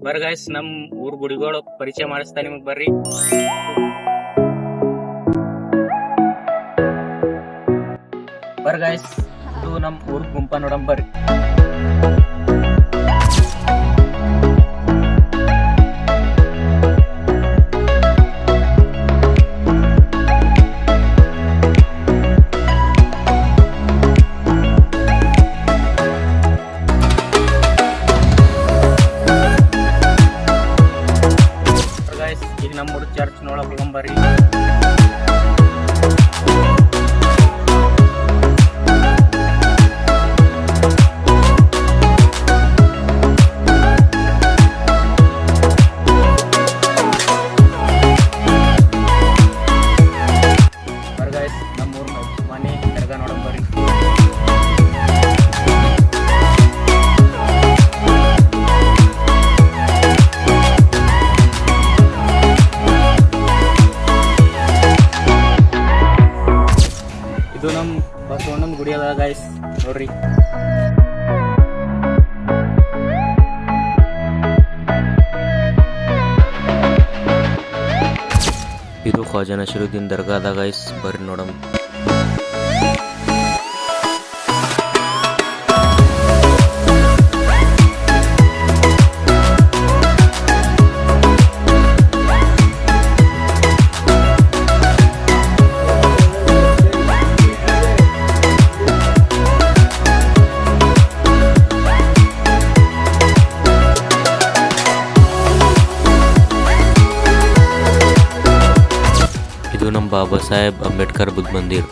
ಬರ್ರಿ ಗೈಸ್, ನಮ್ ಊರ್ ಗುಡಿಗಳು ಪರಿಚಯ ಮಾಡಿಸ್ತಾ ನಿಮಗ್ ಬರ್ರಿ. ಬರ್ರಿ ಗೈಸ್, ಇದು ನಮ್ ಊರ್ ಗುಂಪ ನೋಡಂ ಬರ್ರಿ. ಈಗ ನಮ್ಮೂರ್ ಚರ್ಚ್ ನೋಡಕ್ ಹೋಗಂಬರ್ರಿ. ಗೈಸ್, ನಮ್ಮೂರ್ ಮನೆ ದರ್ಗಾ ನೋಡಂಬರ್ರಿ. ಇದು ನಮ್ ಬಸವಣ್ಣನ ಗುಡಿ ಅದ ಗೈಸ್, ನೋಡ್ರಿ. ಇದು ಖ್ವಾಜಾ ನಸೀರುದ್ದೀನ್ ದರ್ಗಾ ಅದ ಗೈಸ್, ಬರ್ರಿ ನೋಡಮ್. ಇದು ನಮ್ಮ ಬಾಬಾ ಸಾಹೇಬ್ ಅಂಬೇಡ್ಕರ್ ಬುದ್ಧ ಮಂದಿರ್.